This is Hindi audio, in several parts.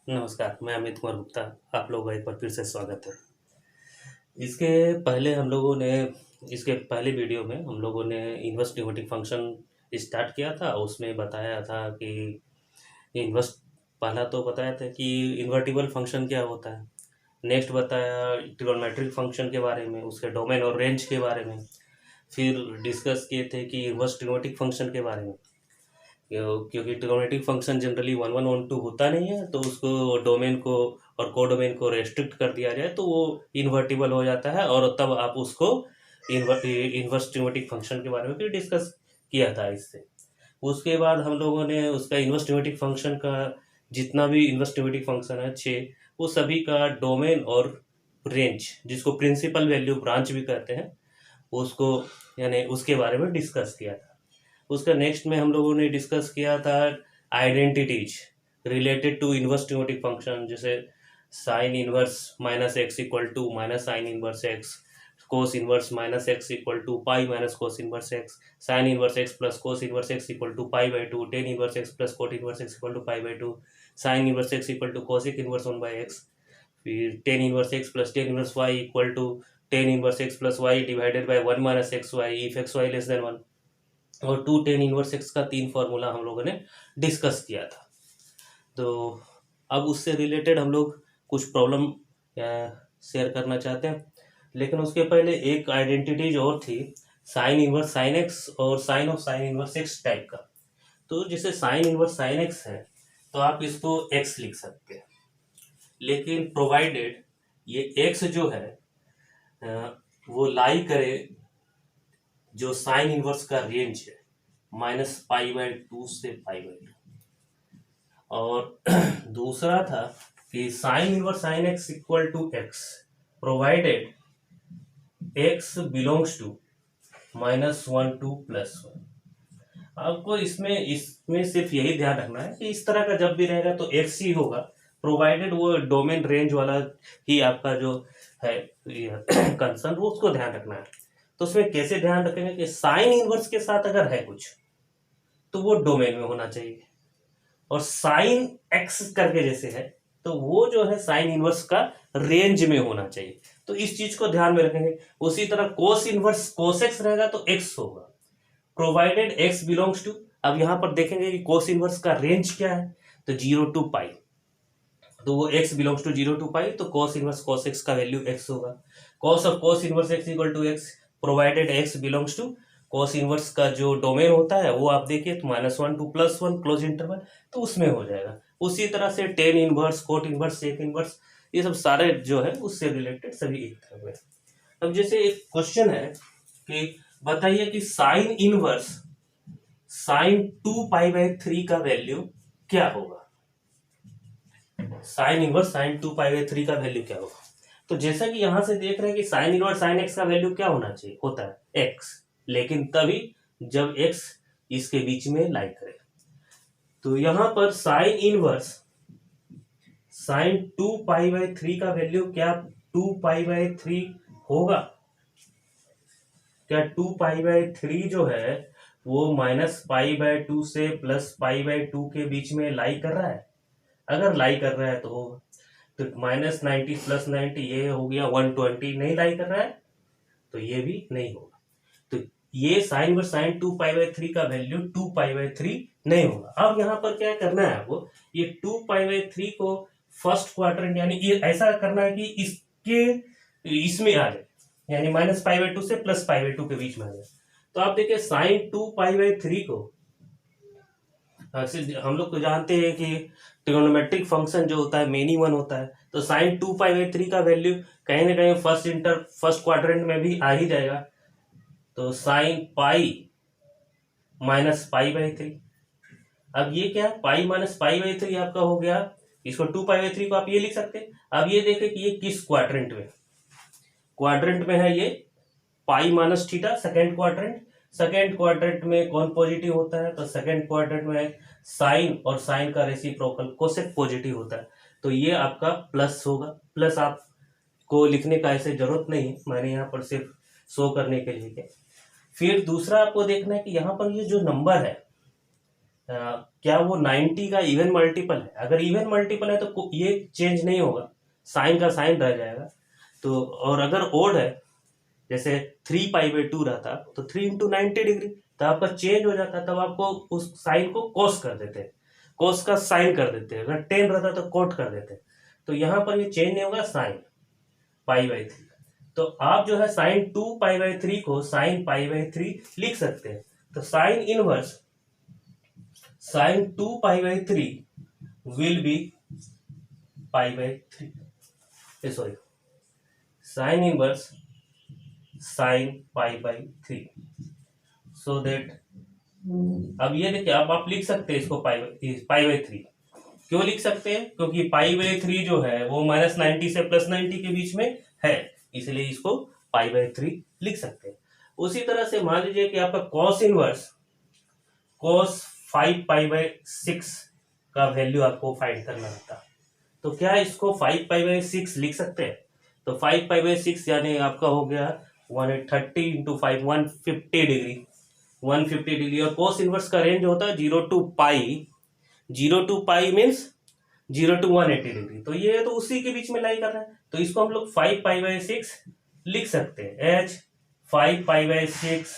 नमस्कार, मैं अमित कुमार गुप्ता। आप लोगों का एक बार फिर से स्वागत है। इसके पहले हम लोगों ने इसके पहले वीडियो में हम लोगों ने इन्वर्स न्यूमेटिक फंक्शन स्टार्ट किया था। उसमें बताया था कि इन्वर्स पहला तो बताया था कि इन्वर्टिबल फंक्शन क्या होता है। नेक्स्ट बताया ट्रिगोनोमेट्रिक फंक्शन के बारे में, उसके डोमेन और रेंज के बारे में। फिर डिस्कस किए थे कि इन्वर्स ट्रिगोनोमेट्रिक फंक्शन के बारे में, क्योंकि ट्रिगोनोमेट्रिक फंक्शन जनरली 1 1 1 2 होता नहीं है, तो उसको डोमेन को और कोडोमेन को रेस्ट्रिक्ट कर दिया जाए तो वो इन्वर्टिबल हो जाता है, और तब आप उसको इन्वर्स ट्रिगोनोमेट्रिक फंक्शन के बारे में फिर डिस्कस किया था इससे। उसके बाद हम लोगों ने उसका इन्वर्स ट्रिगोनोमेट्रिक फंक्शन का जितना भी इन्वर्स ट्रिगोनोमेट्रिक फंक्शन है 6, वो सभी का डोमेन और रेंज, जिसको प्रिंसिपल वैल्यू ब्रांच भी कहते हैं, उसको यानी उसके बारे में डिस्कस किया था। उसका नेक्स्ट में हम लोगों ने डिस्कस किया था identities related to inverse trigonometric function, जैसे sine inverse minus X equal to minus sine inverse X, cos inverse minus X equal to pi minus cos inverse X, sine inverse x plus cos inverse x equal to pi by two, tan inverse x plus cot inverse x equal to pi by two, sine inverse x equal to cosec inverse 1/x, फिर tan inverse x plus ten inverse y equal to tan inverse x plus y divided by 1 minus x y if x y less than 1, और 2 tan इनवर्स एक्स का 3 फॉर्मूला हम लोगों ने डिस्कस किया था। तो अब उससे रिलेटेड हम लोग कुछ प्रॉब्लम शेयर करना चाहते हैं, लेकिन उसके पहले एक आइडेंटिटीज और थी, साइन इनवर्स साइन एक्स और sine of sine inverse x type का। तो जैसे साइन इनवर्स साइन एक्स है तो आप इसको एक्स लिख सकते हैं, लेकिन प्रोवाइडेड ये एक्स जो है वो लाई करे जो साइन इनवर्स का रेंज है -π/2 से π/2। और दूसरा था कि sine inverse sine x equal to x provided x belongs to -1 to +1। आपको इसमें सिर्फ यही ध्यान रखना है कि इस तरह का जब भी रहेगा तो एक्स ही होगा, प्रोवाइडेड वो डोमेन रेंज वाला ही आपका जो है कंसर्न, वो उसको ध्यान रखना है। तो उसमें कैसे ध्यान रखेंगे कि साइन इनवर्स के साथ अगर है कुछ तो वो डोमेन में होना चाहिए, और साइन एक्स करके जैसे है तो वो जो है साइन इनवर्स का रेंज में होना चाहिए। तो इस चीज को ध्यान में रखेंगे। उसी तरह कोस इनवर्स कोस एक्स रहेगा तो एक्स होगा, प्रोवाइडेड एक्स बिलोंग्स टू, अब यहां पर देखेंगे कि कोस इनवर्स का रेंज क्या है, तो 0 to π, तो वो x बिलोंग्स टू 0 to π, तो cos इनवर्स cos x का वैल्यू x होगा। cos of cos inverse x equal to x provided x belongs to cos inverse का जो डोमेन होता है वो आप देखिए तो -1 to +1 क्लोज इंटरवल, तो उसमें हो जाएगा। उसी तरह से tan inverse cot inverse sec inverse, ये सब सारे जो है उससे रिलेटेड सभी एक तरह हुए। अब जैसे एक क्वेश्चन है कि बताइए कि साइन इनवर्स साइन 2π/3 का वैल्यू क्या होगा। साइन इनवर्स साइन 2π/3 का वैल्यू क्या होगा। तो जैसा कि यहां से देख रहे हैं कि साइन इनवर्स साइन एक्स का वैल्यू क्या होना चाहिए, होता है एक्स, लेकिन तभी जब एक्स इसके बीच में लाई करे। तो यहां पर साइन इनवर्स साइन 2π/3 का वैल्यू क्या 2π/3 होगा। क्या 2π/3 जो है वो -π/2 से +π/2 के बीच में लाई कर रहा है। अगर लाई कर रहा है तो होगा, तो -90 +90 ये हो गया 120, नहीं लाई कर रहा है तो ये भी नहीं होगा। तो ये साइन वर्स साइन 2π/3 का वैल्यू 2π/3 नहीं होगा। अब यहाँ पर क्या करना है आपको, ये 2π/3 को फर्स्ट क्वाड्रेंट यानी ये ऐसा करना है कि इसके इसमें आ जाए, यानी -π/2 से +π/2 के बीच में आ जाए। तो आप देखिए साइन 2π/3 को हम लोग तो जानते हैं कि ट्रिगोनोमेट्रिक फंक्शन जो होता है मेनी वन होता है, तो साइन 2π/3 का वैल्यू कहीं ना कहीं फर्स्ट क्वाड्रेंट में भी आ ही जाएगा। तो साइन पाई -π/3, अब ये क्या पाई -π/3 आपका हो गया, इसको 2π/3 को आप ये लिख सकते हैं। अब ये देखें कि ये किस क्वाड्रेंट में है, ये pi minus theta second quadrant में कौन पॉजिटिव होता है, तो सेकेंड क्वाड्रेंट में साइन और साइन का रेसिप्रोकल कोसेक पॉजिटिव होता है, तो ये आपका प्लस होगा। प्लस आपको लिखने का ऐसे जरूरत नहीं है, मैंने यहाँ पर सिर्फ शो करने के लिए। फिर दूसरा आपको देखना है कि यहाँ पर ये जो नंबर है क्या वो 90 का इवन मल्टीपल है? अगर इवन मल्टीपल है तो ये चेंज नहीं होगा, साइन का साइन रह जाएगा। तो और अगर ओड है, जैसे 3π/2 रहता तो 3 × 90 डिग्री, तो आपका चेंज हो जाता, तब आपको उस साइन को कोस कर देते हैं, कोस का साइन कर देते हैं। अगर 10 रहता तो कोट कर देते हैं। तो यहाँ पर ये चेंज नहीं होगा, साइन π/3। तो आप जो है साइन 2π/3 को साइन π/3 लिख सकते हैं। तो sine 2π/3 will be π/3, sorry, sine inverse sine π/3, so that, अब ये देखिए, अब आप लिख सकते हैं इसको π/3। क्यों लिख सकते हैं? क्योंकि π/3 जो है वो -90 से +90 के बीच में है, इसलिए इसको π/3 लिख सकते हैं। उसी तरह से मान लीजिए कि आपका cos इनवर्स cos 5π/6 का वैल्यू आपको फाइंड करना रहता, तो क्या इसको 5π/6 लिख सकते हैं? तो 5π/6 यानी आपका हो गया 130 × 5 150 डिग्री, 150 डिग्री। और cos इनवर्स का रेंज होता है 0 to π मीन्स 0 to 180 डिग्री। तो ये तो उसी के बीच में लाई कर रहा है, तो इसको हम लोग 5π/6 लिख सकते हैं एज 5π/6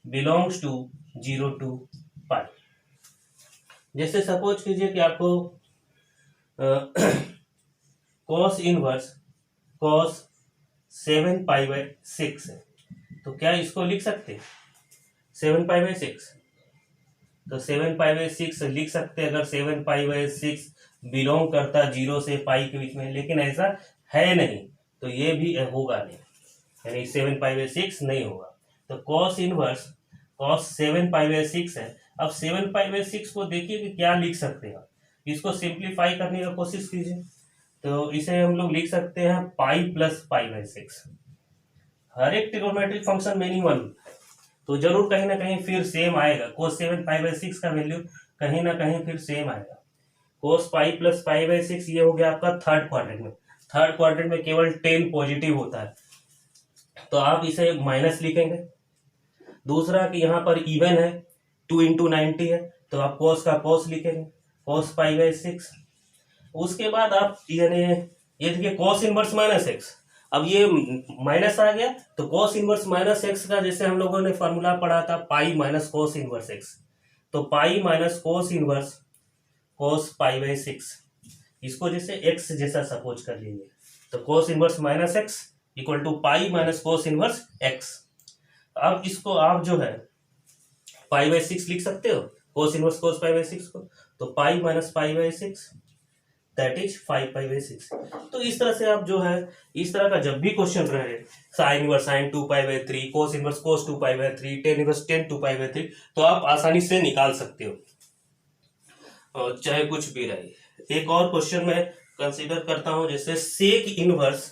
बिलोंग्स टू 0 to π। जैसे सपोज कीजिए कि आपको cos इनवर्स cos 7π/6 है, तो क्या इसको लिख सकते हैं 7π/6? तो 7π/6 लिख सकते हैं अगर 7π/6 बिलोंग करता 0 से पाई के बीच में, लेकिन ऐसा है नहीं, तो ये भी होगा नहीं, यानी 7π/6 नहीं होगा। तो cos इनवर्स cos 7π/6 है। अब 7π/6 को देखिए कि क्या लिख सकते हैं, इसको सिंप्लीफाई करने का कोशिश कीजिए। तो इसे हम लोग लिख सकते हैं पाई प्लस π/6। हर एक ट्रिग्नोमेट्रिक फंक्शन में नहीं वन, तो जरूर कहीं ना कहीं फिर सेम आएगा। cos 7π/6 का वैल्यू कहीं ना कहीं फिर सेम आएगा। cos π प्लस π/6 ये हो गया आपका थर्ड क्वाड्रेंट में। थर्ड क्वाड्रेंट में केवल 10 पॉजिटिव होता है, तो आप इसे माइनस लिखेंगे। दूसरा कि यहाँ पर इवन है, 2 × 90 है, तो आप cos का cos लिखेंगे, cos π/6। उसके बाद आप यानी ये देखिए cos इनवर्स -x, अब ये माइनस आ गया, तो cos इनवर्स -x का जैसे हम लोगों ने फॉर्मूला पढ़ा था पाई माइनस cos इनवर्स x, तो पाई माइनस cos इनवर्स cos π/6, इसको जैसे x जैसा सपोज कर लीजिए, तो cos inverse -x equal to pi minus cos inverse x। अब इसको आप जो है π/6 लिख सकते हो, cos इनवर्स cos π/6 को, तो पाई माइनस π/6 दैट इज 5π/6। तो इस तरह से आप जो है, इस तरह का जब भी क्वेश्चन रहे, sine inverse sine 2π/3, cos inverse cos 2π/3, tan inverse tan 2π/3, तो आप आसानी से निकाल सकते हो, और चाहे कुछ भी रहे। एक और क्वेश्चन मैं कंसीडर करता हूं, जैसे सेक इनवर्स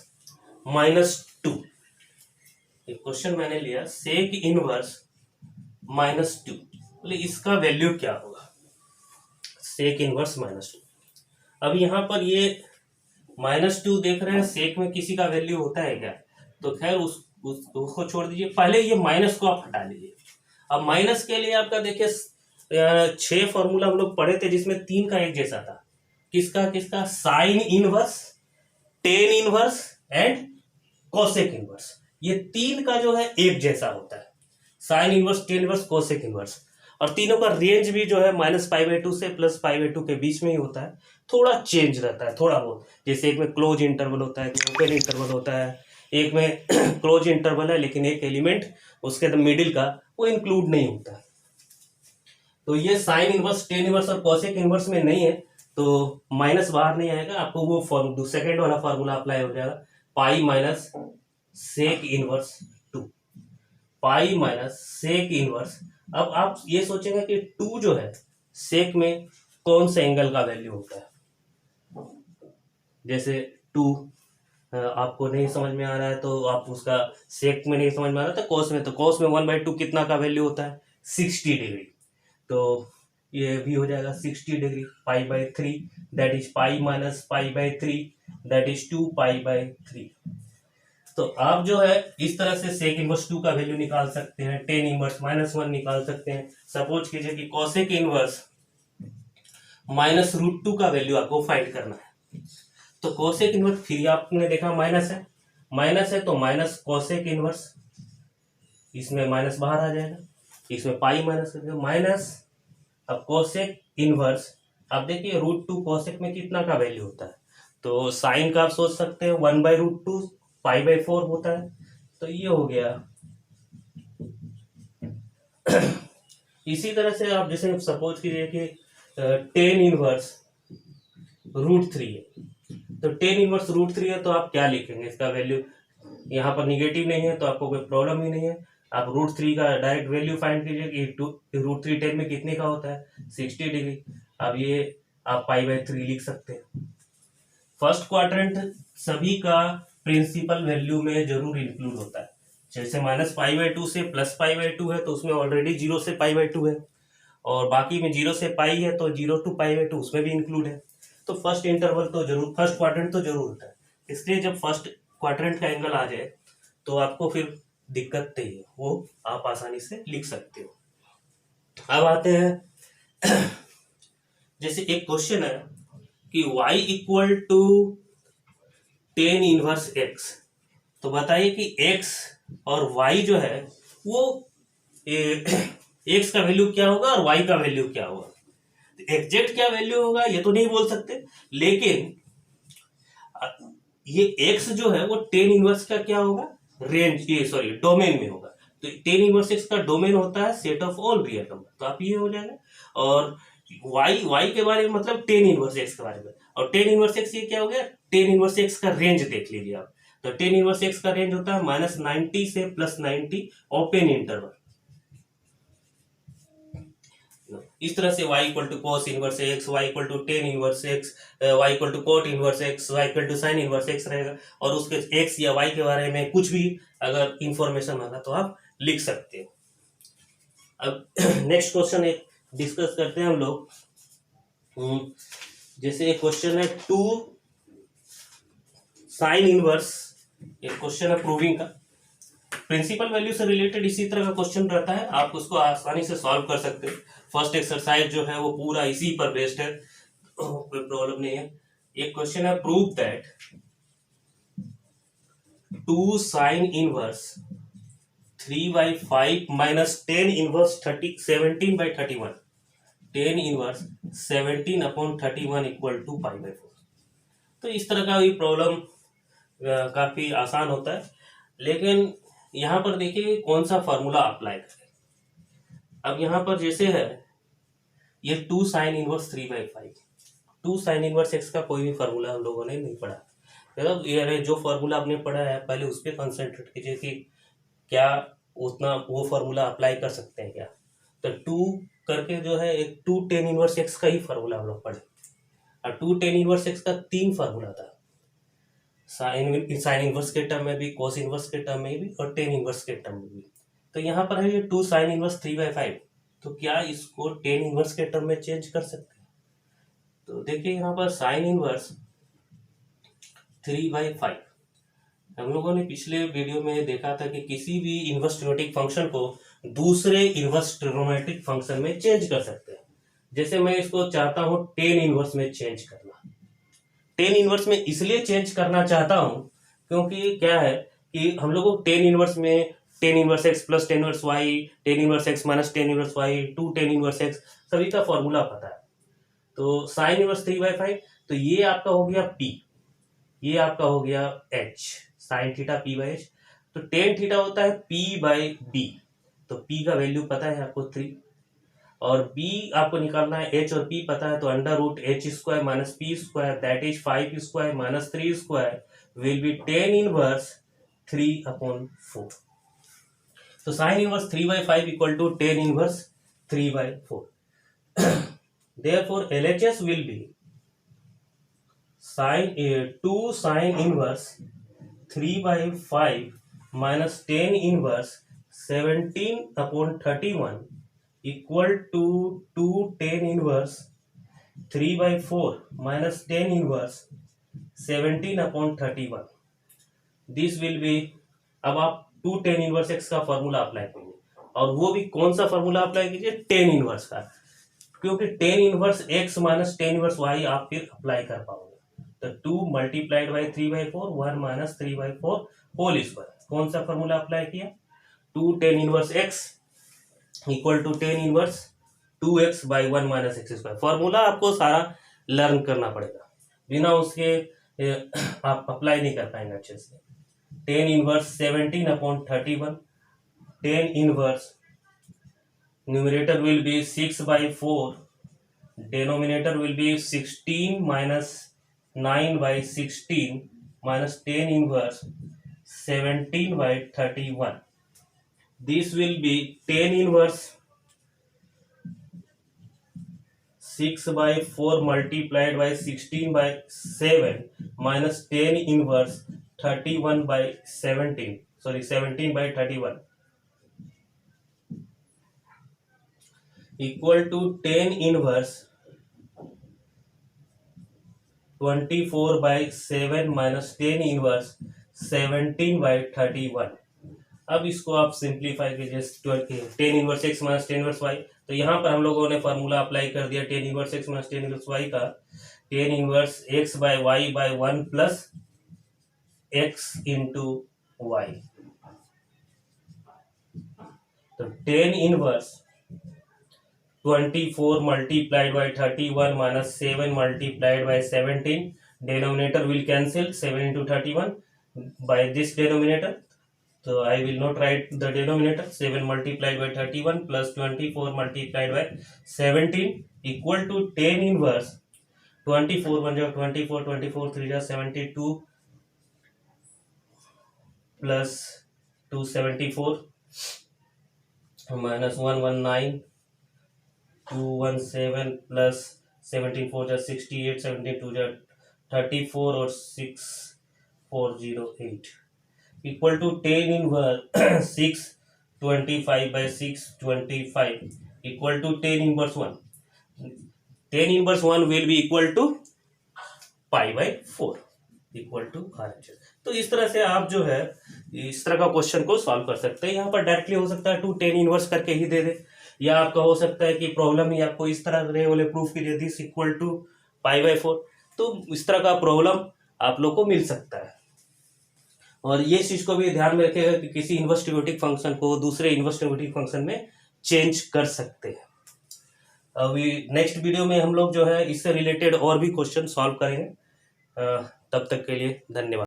-2। एक क्वेश्चन मैंने लिया सेक इनवर्स -2, बोले इसका वैल्यू क्या होगा, सेक इनवर्स -2। अब यहाँ पर ये -2 देख रहे हैं, सेक में किसी का वैल्यू होता है क्या? तो खैर उसको छोड़ दीजिए, पहले ये माइनस को आप हटा लीजिए। अब माइनस के लिए आपका देखिए 6 फॉर्मूला हम लोग पढ़े थे, जिसमें 3 का एक जैसा था। किसका किसका? Sine inverse, tan inverse and cosec inverse. ये 3 का जो है एक जैसा होता है, sine inverse, tan inverse, cosec inverse. और तीनों का रेंज भी जो है -π/2 से +π/2 के बीच में ही होता है। थोड़ा चेंज रहता है, थोड़ा बहुत, जैसे एक में क्लोज इंटरवल होता है, एक में ओपन इंटरवल होता है, एक में क्लोज इंटरवल है लेकिन एक एलिमेंट उसके मिडिल का वो इंक्लूड नहीं होता। तो ये साइन इनवर्स, टेन इनवर्स और कोसेक इनवर्स में नहीं है, तो माइनस बाहर नहीं आएगा, आपको वो सेकेंड वाला फॉर्मूला अप्लाई हो जाएगा, pi minus sec inverse 2, pi minus sec inverse. अब आप ये सोचेंगे कि 2 जो है सेक में कौन से एंगल का वैल्यू होता है। जैसे 2 आपको नहीं समझ में आ रहा है, तो आप उसका सेक में नहीं समझ में आ रहा था, कोस में, तो कोस में 1/2 कितना का वैल्यू होता है 60 डिग्री, तो ये भी हो जाएगा 60 degree, π/3 that is pi minus π/3 that is 2π/3। तो आप जो है इस तरह से सेक इनवर्स 2 का वैल्यू निकाल सकते हैं, टेन इनवर्स -1 निकाल सकते हैं। सपोज कीजिए कि cosec inverse minus root two का वैल्यू आपको फाइंड करना है। तो कोसेक इनवर्स, फिर आपने देखा माइनस है तो माइनस कोसेक इनवर्स, इसमें माइनस बाहर आ जाएगा, इसमें पाई माइनस करके माइनस, अब कोसेक इनवर्स, अब देखिए रूट टू कोसेक में कितना का वैल्यू होता है, तो साइन का आप सोच सकते हैं 1/√2 π/4 होता है, तो ये हो गया। इसी तरह से आप जैसे सपोज कीजिए कि टेन इनवर्स √3 है, तो टेन इनवर्स √3 है तो आप क्या लिखेंगे, इसका वैल्यू यहाँ पर निगेटिव नहीं है तो आपको कोई प्रॉब्लम ही नहीं है, आप √3 का डायरेक्ट वैल्यू फाइंड कीजिए कि √3 10 में कितने का होता है 60 डिग्री। अब ये आप π/3 लिख सकते हैं। फर्स्ट क्वाड्रेंट सभी का प्रिंसिपल वैल्यू में जरूर इंक्लूड होता है, जैसे -π/2 से +π/2 है तो उसमें ऑलरेडी 0 से π/2 है, और बाकी में 0 से पाई है तो 0 to π/2 उसमें भी इंक्लूड है। तो फर्स्ट इंटरवल तो जरूर, फर्स्ट क्वाड्रेंट तो जरूर होता है, इसलिए जब फर्स्ट क्वाड्रेंट का एंगल आ जाए तो आपको फिर दिक्कत नहीं है, वो आप आसानी से लिख सकते हो। अब आते हैं जैसे एक क्वेश्चन है कि y equal to tan inverse x, तो बताइए कि x और y जो है वो x का वैल्यू क्या होगा और y का वैल्यू क्या होगा। एग्जैक्ट क्या वैल्यू होगा ये तो नहीं बोल सकते, लेकिन ये x जो है वो टेन इनवर्स का क्या होगा, रेंज, ये सॉरी डोमेन में होगा। तो टेन इनवर्स x का डोमेन होता है set of all real number, तो आप ये हो जाएगा। और y के बारे में मतलब टेन इनवर्स x के बारे में, और टेन इनवर्स x ये क्या हो गया, टेन इनवर्स x का रेंज देख लीजिए आप, तो टेन इनवर्स x का रेंज होता है -90 से +90 ओपन इंटरवल। इस तरह से y equal to cos inverse x, y equal to tan inverse x, y equal to cot inverse x, y equal to sine inverse x रहेगा, और उसके x या y के बारे में कुछ भी अगर इंफॉर्मेशन होगा तो आप लिख सकते हो। अब नेक्स्ट क्वेश्चन एक डिस्कस करते हैं हम लोग। जैसे एक क्वेश्चन है 2 साइन इनवर्स, एक क्वेश्चन है प्रूविंग का, प्रिंसिपल वैल्यू से रिलेटेड इसी तरह का क्वेश्चन रहता है, आप उसको आसानी से सॉल्व कर सकते हैं। फर्स्ट एक्सरसाइज जो है वो पूरा इसी पर बेस्ड है, कोई प्रॉब्लम नहीं है। एक क्वेश्चन है prove that 2 sine inverse 3/5 minus 10 inverse 17/31, 10 inverse 17/31 equal to π/4। तो इस तरह का भी प्रॉब्लम काफी आसान होता है, लेकिन यहाँ पर देखिए कौन सा फॉर्मूला अप्लाई करें। अब यहाँ पर जैसे है ये 2 sine inverse 3/5, 2 sine inverse x का कोई भी फॉर्मूला हम लोगों ने नहीं पढ़ा, मतलब ये जो फॉर्मूला आपने पढ़ा है पहले उस पर कंसंट्रेट कीजिए कि क्या उतना वो फॉर्मूला अप्लाई कर सकते हैं क्या। तो 2 करके जो है एक 2 टेन इनवर्स x का ही फॉर्मूला हम लोग पढ़े, और 2 टेन इनवर्स x का 3 फॉर्मूला था, साइन इनवर्स के टर्म में भी, कोस इनवर्स के टर्म में भी, और टेन इनवर्स के टर्म में भी। तो यहाँ पर है ये 2 साइन इनवर्स 3/5, तो क्या इसको टेन इनवर्स के टर्म में चेंज कर सकते हैं। तो देखिए यहाँ पर साइन इनवर्स 3/5, हम लोगों ने पिछले वीडियो में देखा था कि किसी भी इनवर्स ट्रिग्नोमेट्रिक फंक्शन को दूसरे इनवर्स ट्रिग्नोमेट्रिक फंक्शन में चेंज कर सकते हैं। जैसे मैं इसको चाहता हूँ टेन इनवर्स में चेंज करना, टेन इनवर्स में इसलिए चेंज करना चाहता हूं क्योंकि क्या है कि हम लोगों को टेन इनवर्स में ten inverse x plus tan inverse y, ten inverse x minus tan inverse y, 2 tan inverse x सभी का फॉर्मूला पता है। तो साइन इनवर्स 3/5, तो ये आपका हो गया p, ये आपका हो गया h, साइन थीटा p/h, तो टेन थीटा होता है p/b, तो p का वैल्यू पता है आपको 3, और b आपको निकालना है, h और p पता है, तो √h² minus p² that is 5² minus 3² will be tan inverse 3/4। तो sine inverse 3/5 equal to tan inverse 3/4। Therefore LHS will be sine 2 sine inverse 3/5 minus tan inverse 17/31 equal to 2 tan inverse 3/4 minus tan inverse 17/31। This will be, अब आप 2 टेन इनवर्स x का फॉर्मूला अप्लाई करेंगे, और वो भी कौन सा फॉर्मूला अप्लाई कीजिए, टेन इनवर्स का। क्योंकि tan inverse x minus tan inverse y आप फिर अप्लाई कर पाओगे। तो 2 multiplied by 3/4 1 minus 3/4 whole square. कौन सा फॉर्मूला अप्लाई किया? 2 tan inverse x equal to tan inverse 2x by 1 minus x square. Formula आपको सारा लर्न करना पड़ेगा, बिना उसके आप अप्लाई नहीं कर पाएंगे अच्छे से। Tan inverse 17/31, tan inverse numerator will be 6/4, denominator will be 16 minus 9/16 minus 10 inverse 17/31. This will be 10 inverse 6/4 multiplied by 16/7 minus 10 inverse 31/17. Sorry, 17/31 equal to 10 inverse 24/7 minus 10 inverse 17/31। अब इसको आप सिंप्लीफाई कीजिए 10 inverse x minus 10 inverse y. तो यहाँ पर हम लोगों ने फार्मूला अप्लाई कर दिया 10 inverse x minus 10 inverse y का। 10 inverse x by y by 1 plus x into y. तो 10 inverse 24 multiplied by 31 minus 7 multiplied by 17. Denominator will cancel 7 into 31 by this denominator. So I will not write the denominator. 7 multiplied by 31 plus 24 multiplied by 17 equal to 10 inverse 24 1 जा 24 24 3 जा 72 plus 274 minus 119 217 plus 17 4 जा 68 17 2 जा 34 और 6 408 equal to 10 inverse 625/625 equal to 10 inverse 1। 10 inverse 1 will be equal to π/4 equal to RHS। तो इस तरह से आप जो है इस तरह का क्वेश्चन को सॉल्व कर सकते हैं। यहाँ पर डायरेक्टली हो सकता है 2 10 इनवर्स करके ही दे दे, या आपका हो सकता है कि प्रॉब्लम ही आपको इस तरह रहे वाले प्रूफ कीजिए दिस इक्वल टू π/4। तो इस तरह का प्रॉब्लम आप लोग को मिल सकता है। और ये चीज को भी ध्यान में रखिएगा कि किसी इन्वेस्टिगेटिव फंक्शन को दूसरे इन्वेस्टिगेटिव फंक्शन में चेंज कर सकते हैं। अभी नेक्स्ट वीडियो में हम लोग जो है इससे रिलेटेड और भी क्वेश्चन सॉल्व करेंगे। तब तक के लिए धन्यवाद।